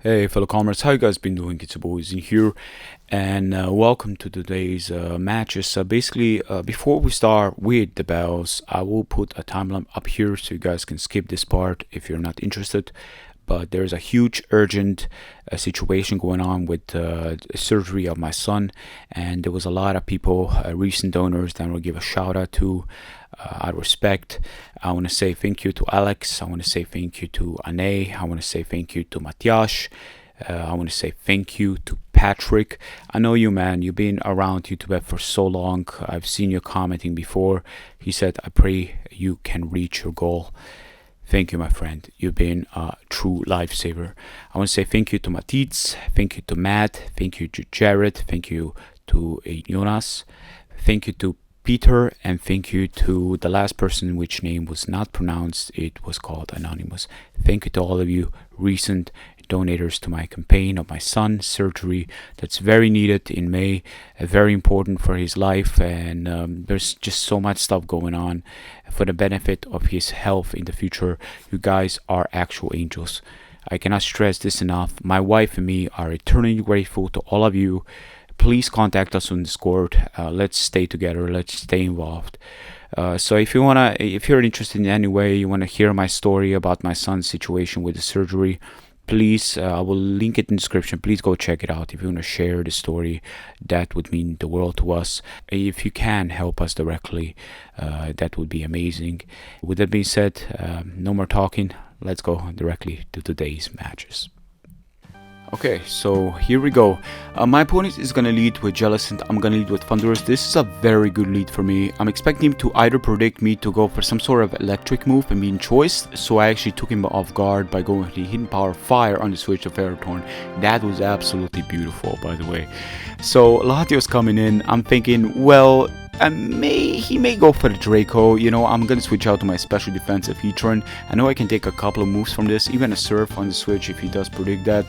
Hey, fellow comrades, how you guys been doing? It's your boys in here, and welcome to today's matches. Before we start with the bells, I will put a timeline up here so you guys can skip this part if you're not interested. But there's a huge, urgent situation going on with surgery of my son, and there was a lot of people, recent donors, that I will give a shout out to. Out of respect, I want to say thank you to Alex. I want to say thank you to Ane. I want to say thank you to Matias. I want to say thank you to Patrick. I know you, man. You've been around YouTube for so long. I've seen you commenting before. He said, I pray you can reach your goal. Thank you, my friend. You've been a true lifesaver. I want to say thank you to Matitz. Thank you to Matt. Thank you to Jared. Thank you to Jonas. Thank you to Peter, and thank you to the last person which name was not pronounced. It was called Anonymous. Thank you to all of you recent donators to my campaign of my son's surgery. That's very needed in May, very important for his life, and there's just so much stuff going on for the benefit of his health in the future. You guys are actual angels. I cannot stress this enough. My wife and me are eternally grateful to all of you. Please contact us on Discord. Let's stay together. Let's stay involved. So if you're interested in any way, you want to hear my story about my son's situation with the surgery, please, I will link it in the description. Please go check it out. If you want to share the story, that would mean the world to us. If you can help us directly, that would be amazing. With that being said, no more talking. Let's go directly to today's matches. Okay, so here we go. My opponent is going to lead with Jealous, and I'm going to lead with Thunderous. This is a very good lead for me. I'm expecting him to either predict me to go for some sort of electric move and be in choice, so I actually took him off guard by going with the Hidden Power Fire on the switch of Aerotorn. That was absolutely beautiful, by the way. So Latios coming in, I'm thinking, well, he may go for the Draco. You know, I'm gonna switch out to my special defensive Heatran. I know I can take a couple of moves from this, even a Surf on the switch if he does predict that,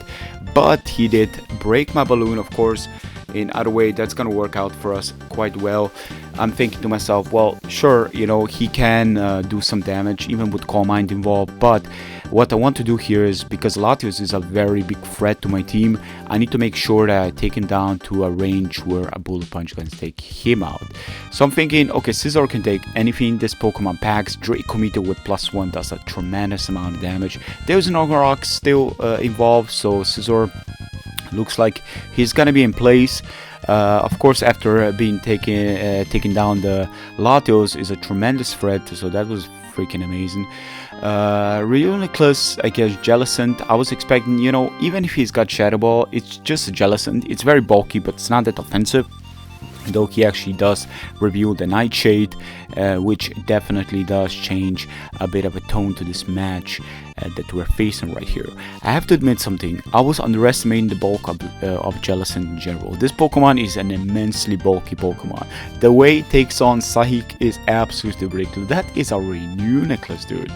but he did break my balloon, of course. In other way, that's gonna work out for us quite well. I'm thinking to myself, well, sure, you know, he can do some damage even with Calm Mind involved, but what I want to do here is, because Latios is a very big threat to my team, I need to make sure that I take him down to a range where a Bullet Punch can take him out. So I'm thinking, okay, Scizor can take anything this Pokemon packs. Draco Meteor with +1 does a tremendous amount of damage. There's an Ogorock still involved, so Scizor looks like he's gonna be in place. Of course, after being taken down, the Latios is a tremendous threat, so that was freaking amazing. Reuniclus, I guess Jellicent. I was expecting, you know, even if he's got Shadow Ball, it's just a Jellicent. It's very bulky, but it's not that offensive. Though he actually does reveal the Nightshade, which definitely does change a bit of a tone to this match that we're facing right here. I have to admit something. I was underestimating the bulk of Jellicent in general. This Pokemon is an immensely bulky Pokemon. The way it takes on Sahik is absolutely ridiculous. That is a Reuniclus, dude.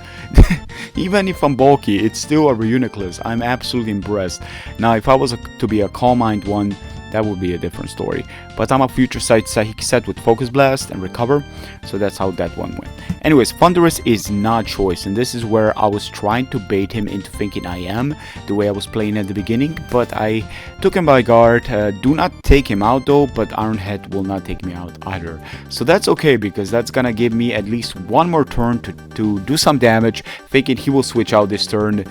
Even if I'm bulky, it's still a Reuniclus. I'm absolutely impressed. Now, if I was to be a Calm Mind one, that would be a different story. But I'm a Future Sight Psychic set with Focus Blast and Recover, so that's how that one went. Anyways, Thunderous is not choice, and this is where I was trying to bait him into thinking I am, the way I was playing at the beginning, but I took him by guard. Do not take him out though, but Ironhead will not take me out either. So that's okay, because that's gonna give me at least one more turn to do some damage, thinking he will switch out this turn.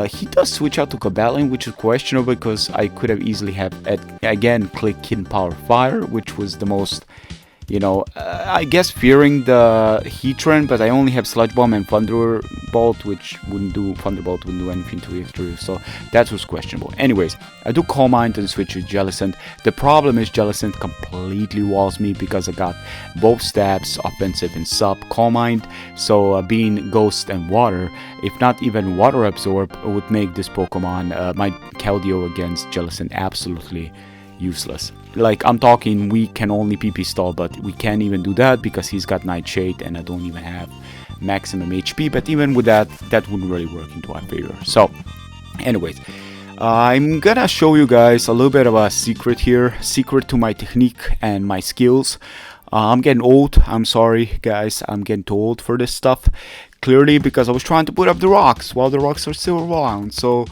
He does switch out to Cobalion, which is questionable, because I could have easily have, again, clicked Hidden Power Fire, which was the most, you know, I guess fearing the Heatran, but I only have Sludge Bomb and Thunderbolt, which Thunderbolt wouldn't do anything to Extra, so that was questionable. Anyways, I do Calm Mind and switch with Jellicent. The problem is Jellicent completely walls me because I got both stabs, offensive and sub Calm Mind, so being Ghost and Water, if not even Water Absorb, would make this Pokemon, my Keldeo against Jellicent, absolutely useless. Like, I'm talking, we can only PP stall, but we can't even do that because he's got Nightshade and I don't even have maximum HP, but even with that, that wouldn't really work into our favor. So anyways, I'm gonna show you guys a little bit of a secret here, secret to my technique and my skills. I'm getting old, I'm sorry guys, I'm getting too old for this stuff, clearly because I was trying to put up the rocks while the rocks are still around. So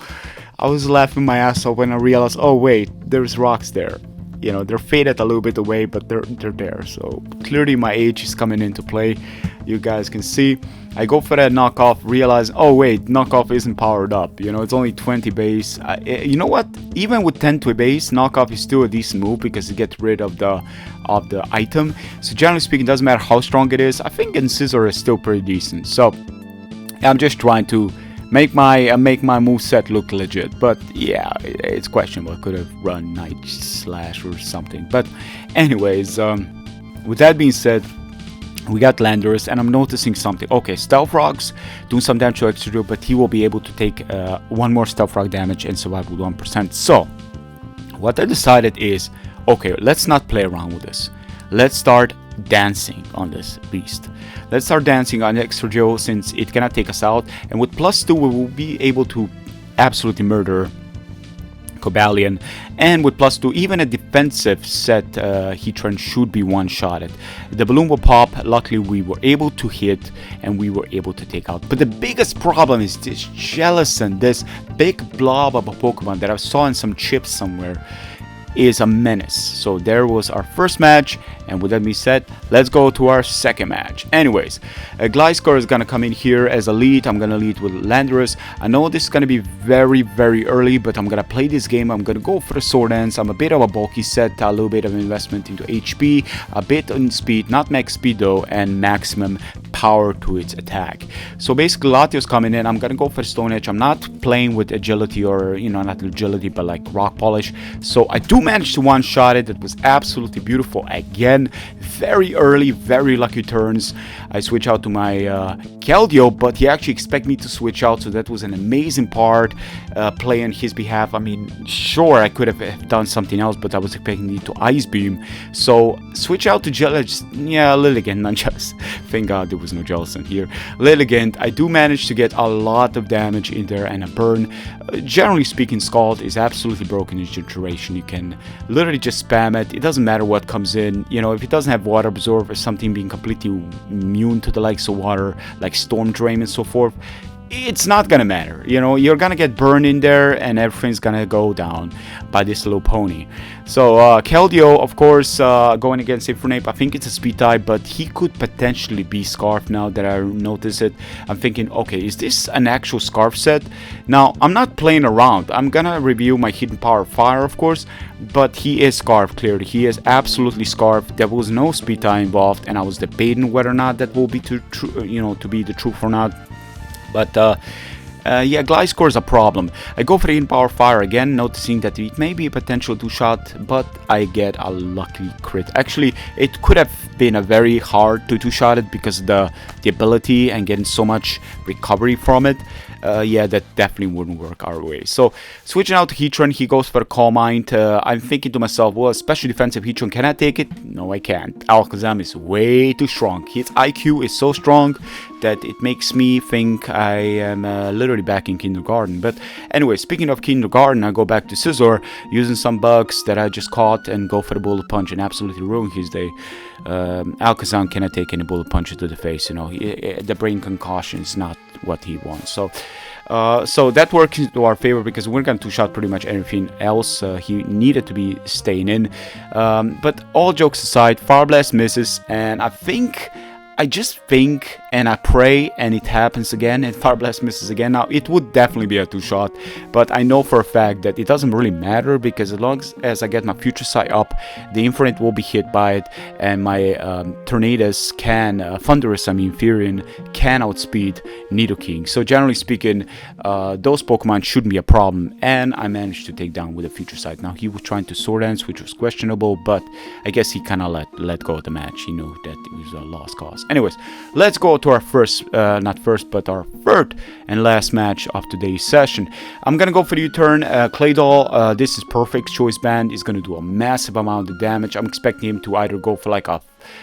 I was laughing my ass off when I realized, oh wait, there's rocks there. You know, they're faded a little bit away, but they're there. So clearly my age is coming into play. You guys can see. I go for that knockoff, realize, oh wait, knockoff isn't powered up. You know, it's only 20 base. You know what? Even with 10 to base, knockoff is still a decent move because you get rid of the item. So generally speaking, it doesn't matter how strong it is. I think in Scissor is still pretty decent. So I'm just trying to make my moveset look legit, but yeah, it's questionable. I could have run Night Slash or something. But anyways, with that being said, we got Landorus, and I'm noticing something. Okay, Stealth Rocks doing some damage to Extra, but he will be able to take one more Stealth Rock damage and survive with 1%. So what I decided is, okay, let's not play around with this. Let's start dancing on this beast. Let's start dancing on Extra Joe since it cannot take us out, and with +2 we will be able to absolutely murder Cobalion, and with +2 even a defensive set Heatran should be one-shotted. The balloon will pop. Luckily we were able to hit and we were able to take out, but the biggest problem is this Jellicent, this big blob of a Pokemon that I saw in some chips somewhere, is a menace. So there was our first match, and with that being said, let's go to our second match. Anyways, Gliscor is gonna come in here as a lead. I'm gonna lead with Landorus. I know this is gonna be very early, but I'm gonna play this game. I'm gonna go for the Sword Dance. I'm a bit of a bulky set, a little bit of investment into HP, a bit on speed, not max speed though, and maximum power to its attack. So basically Latios coming in. I'm gonna go for Stone Edge. I'm not playing with agility, or you know, not agility, but like rock polish. So I do manage to one-shot it. It was absolutely beautiful again. Very early, very lucky turns. I switch out to my Keldeo, but he actually expected me to switch out, so that was an amazing part, play on his behalf. I mean, sure, I could have done something else, but I was expecting it to Ice Beam. So switch out to Jellicent. Yeah, Lilligant, not just. Thank God there was no Jellicent here. Lilligant, I do manage to get a lot of damage in there and a burn. Generally speaking, Scald is absolutely broken in this duration. You can literally just spam it. It doesn't matter what comes in. You know, if it doesn't have Water Absorb or something being completely immune to the likes of water, like Storm Drain and so forth, it's not gonna matter. You know, you're gonna get burned in there and everything's gonna go down by this little pony. So Keldeo, of course, going against Infernape. I think it's a speed type, but he could potentially be Scarf now that I notice it. I'm thinking, okay, is this an actual Scarf set? Now, I'm not playing around. I'm gonna review my Hidden Power Fire, of course, but he is Scarf, clearly. He is absolutely Scarf. There was no speed tie involved, and I was debating whether or not that will be to be the truth or not. But yeah, Gliscor is a problem. I go for the Hidden Power Fire again, noticing that it may be a potential 2-shot, but I get a lucky crit. Actually, it could have been a very hard to 2-shot it because of the ability and getting so much recovery from it. Yeah, that definitely wouldn't work our way. So switching out to Heatran, he goes for a Calm Mind. I'm thinking to myself, well, especially defensive Heatran, can I take it? No, I can't. Alakazam is way too strong. His IQ is so strong that it makes me think I am literally back in kindergarten. But anyway, speaking of kindergarten, I go back to Scizor, using some bugs that I just caught, and go for the Bullet Punch and absolutely ruin his day. Alakazam cannot take any bullet punches to the face. You know, the brain concussion is not what he wants. So so that works into our favor because we're going to 2-shot pretty much everything else. He needed to be staying in. But all jokes aside, Fire Blast misses, and I just think and I pray and it happens again and Fire Blast misses again. Now it would definitely be a 2-shot, but I know for a fact that it doesn't really matter because as long as I get my Future Sight up, the Infernape will be hit by it, and my Tornadus can, Furion can outspeed Nidoking. So generally speaking, those Pokemon shouldn't be a problem, and I managed to take down with a Future Sight. Now he was trying to Sword Dance, which was questionable, but I guess he kind of let go of the match. He knew that it was a lost cause. Anyways, let's go to our our third and last match of today's session. I'm gonna go for the U-turn. Claydol, this is perfect. Choice Band is gonna do a massive amount of damage. I'm expecting him to either go for like a,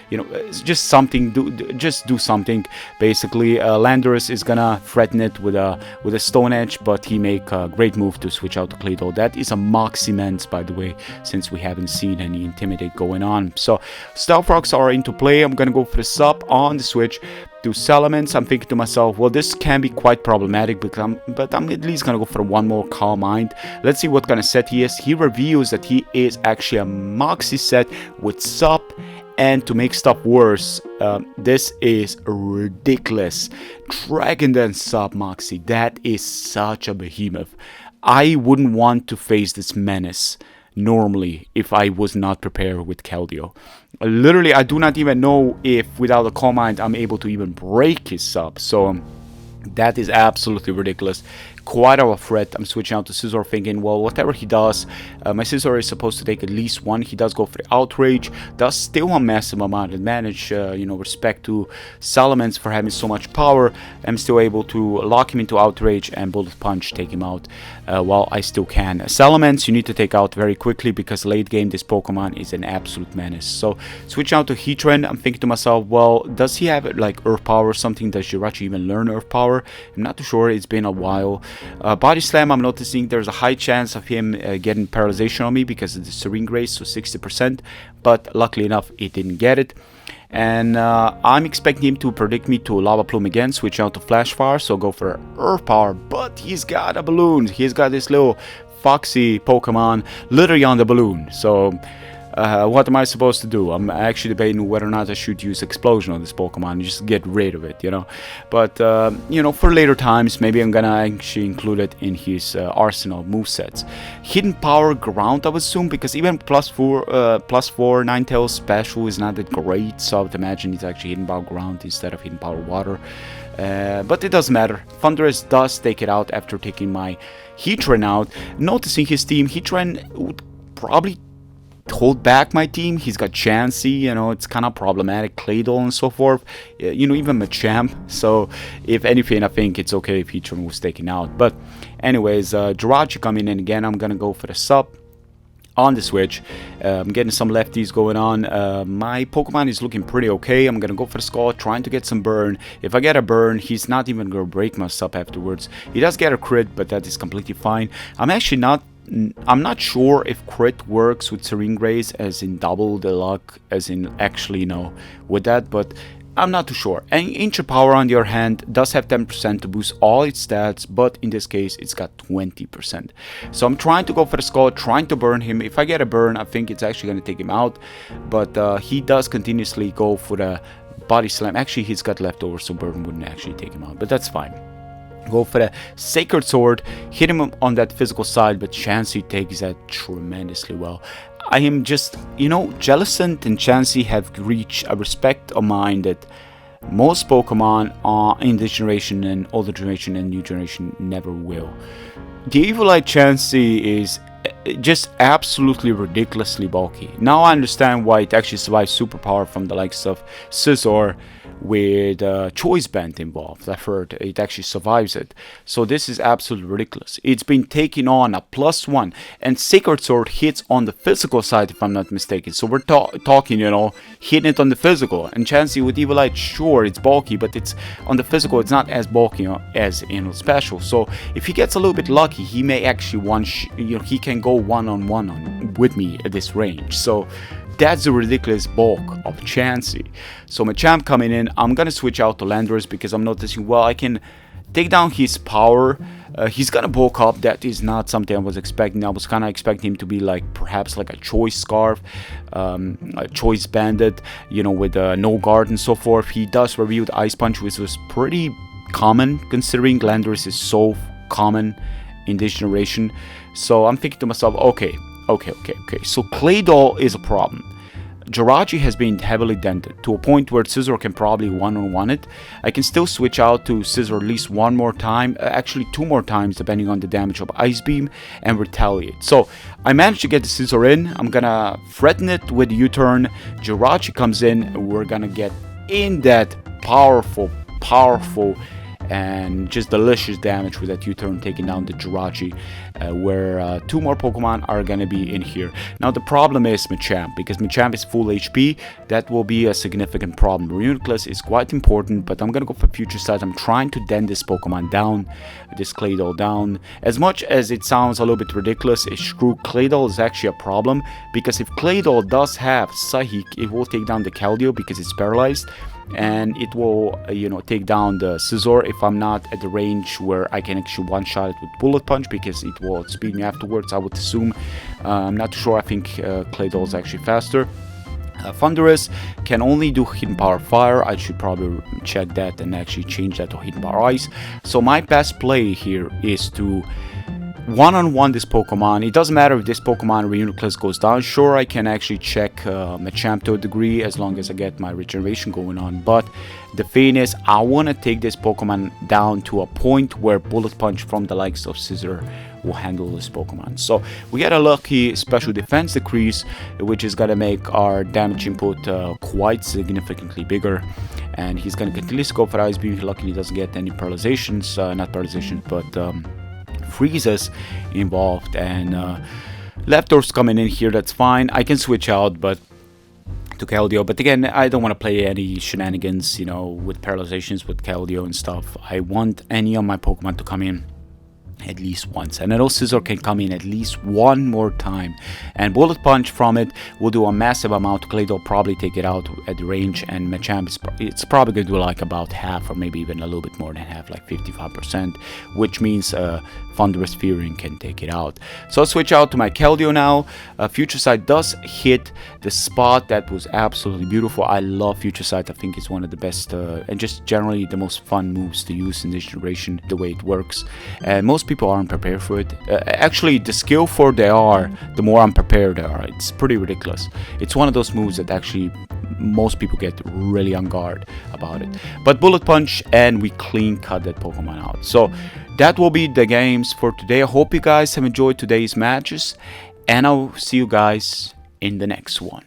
you know, just something, just do something. Basically, Landorus is gonna threaten it with a Stone Edge, but he make a great move to switch out to Claydol. That is a Moximens, by the way, since we haven't seen any Intimidate going on. So Stealth Rocks are into play. I'm gonna go for the sub on the switch. to Salamence. I'm thinking to myself, well, this can be quite problematic, but I'm at least gonna go for one more Calm Mind. Let's see what kind of set he is. He reveals that he is actually a Moxie set with Sup, and to make stuff worse, this is ridiculous. Dragon Dance Sup Moxie, that is such a behemoth. I wouldn't want to face this menace normally if I was not prepared with Keldeo. Literally, I do not even know if without a Calm Mind I'm able to even break his Sup. So that is absolutely ridiculous. Quite of a threat. I'm switching out to Scizor thinking, well, whatever he does, my Scizor is supposed to take at least one. He does go for the Outrage. Does still a massive amount of advantage, respect to Salamence for having so much power. I'm still able to lock him into Outrage and Bullet Punch, take him out while I still can. Salamence, you need to take out very quickly because late game this Pokemon is an absolute menace. So switching out to Heatran, I'm thinking to myself, well, does he have like Earth Power or something? Does Jirachi even learn Earth Power? I'm not too sure. It's been a while. Body Slam, I'm noticing there's a high chance of him getting paralyzation on me because of the Serene Grace, so 60%, but luckily enough it didn't get it. And I'm expecting him to predict me to Lava Plume again, switch out to Flash Fire, so go for Earth Power, but he's got a balloon. He's got this little foxy Pokemon literally on the balloon, so what am I supposed to do? I'm actually debating whether or not I should use Explosion on this Pokemon and just get rid of it, But, for later times, maybe I'm gonna actually include it in his arsenal movesets. Hidden Power Ground, I would assume, because even plus 4 Ninetales special is not that great, so I would imagine it's actually Hidden Power Ground instead of Hidden Power Water. But it doesn't matter. Thundurus does take it out after taking my Heatran out. Noticing his team, Heatran would probably hold back my team. He's got Chansey, it's kind of problematic, Claydol and so forth, even Machamp. So if anything, I think it's okay if Heatran was taken out. But anyways, Jirachi coming in again. I'm gonna go for the Sup on the Switch. I'm getting some lefties going on. My Pokemon is looking pretty okay. I'm gonna go for the Skull, trying to get some burn. If I get a burn, he's not even gonna break my Sup afterwards. He does get a crit, but that is completely fine. I'm not sure if crit works with Serene Grace, as in double the luck, as in actually, with that, but I'm not too sure. And Ancient Power, on the other hand, does have 10% to boost all its stats, but in this case, it's got 20%. So I'm trying to go for the Skull, trying to burn him. If I get a burn, I think it's actually going to take him out, but he does continuously go for the Body Slam. Actually, he's got leftovers, so burn wouldn't actually take him out, but that's fine. Go for the Sacred Sword, hit him on that physical side, but Chansey takes that tremendously well. I am just, Jellicent and Chansey have reached a respect of mine that most Pokemon in this generation and older generation and new generation never will. The Evilite Chansey is just absolutely ridiculously bulky. Now I understand why it actually survives superpower from the likes of Scizor with Choice Band involved. I've heard it actually survives it. So this is absolutely ridiculous. It's been taking on a +1, and Sacred Sword hits on the physical side if I'm not mistaken. So we're talking, hitting it on the physical. And Chansey with Evilite, sure, it's bulky, but it's on the physical, it's not as bulky as in special. So if he gets a little bit lucky, he may actually he can go one-on-one with me at this range. So that's the ridiculous bulk of Chansey. So Machamp coming in, I'm gonna switch out to Landorus because I'm noticing, well, I can take down his power. He's gonna bulk up. That is not something I was expecting. I was kind of expecting him to be perhaps like a Choice Scarf, a Choice Bandit, with no guard and so forth. He does reveal the Ice Punch, which was pretty common considering Landorus is so common in this generation. So I'm thinking to myself, okay. So Claydol is a problem. Jirachi has been heavily dented to a point where Scizor can probably one-on-one it. I can still switch out to Scizor at least one more time, actually 2 more times depending on the damage of Ice Beam, and Retaliate. So I managed to get the Scizor in. I'm gonna threaten it with U-turn. Jirachi comes in. We're gonna get in that powerful and just delicious damage with that U-turn, taking down the Jirachi, where 2 more Pokemon are gonna be in here. Now the problem is Machamp, because Machamp is full HP. That will be a significant problem. Reuniclus is quite important, but I'm gonna go for Future Sight. I'm trying to den this Pokemon down, this Claydol down. As much as it sounds a little bit ridiculous, screw Claydol is actually a problem, because if Claydol does have Psychic, it will take down the Keldeo because it's paralyzed. and it will take down the scissor if I'm not at the range where I can actually one-shot it with bullet punch, because it will speed me afterwards, I would assume. I'm not too sure. I think Claydol is actually faster. Thunderous can only do hidden power fire. I should probably check that and actually change that to hidden power ice. So my best play here is to one-on-one this Pokemon. It doesn't matter if this Pokemon Reuniclus goes down. Sure, I can actually check Machamp to a degree as long as I get my regeneration going on. But the thing is, I want to take this Pokemon down to a point where Bullet Punch from the likes of Scissor will handle this Pokemon. So we get a lucky special defense decrease, which is going to make our damage input quite significantly bigger. And he's going to at least go for Ice Beam. Luckily, he doesn't get any paralyzations. Not paralyzations, but freezes involved. And Lapdor's coming in here, that's fine. I can switch out but to Keldeo, but again, I don't want to play any shenanigans, with paralyzations with Keldeo and stuff. I want any of my Pokemon to come in at least once, and I know Scissor can come in at least one more time, and Bullet Punch from it will do a massive amount. Claydol probably take it out at the range, and Machamp it's probably going to do like about half, or maybe even a little bit more than half, like 55%, which means Thunderous Fury can take it out. So I'll switch out to my Keldeo now. Future Sight does hit the spot. That was absolutely beautiful. I love Future Sight. I think it's one of the best and just generally the most fun moves to use in this generation, the way it works, and most people aren't prepared for it. Actually, the skillful they are, the more unprepared they are. It's pretty ridiculous. It's one of those moves that actually most people get really on guard about it. But Bullet Punch, and we clean cut that Pokemon out. So that will be the games for today. I hope you guys have enjoyed today's matches, and I'll see you guys in the next one.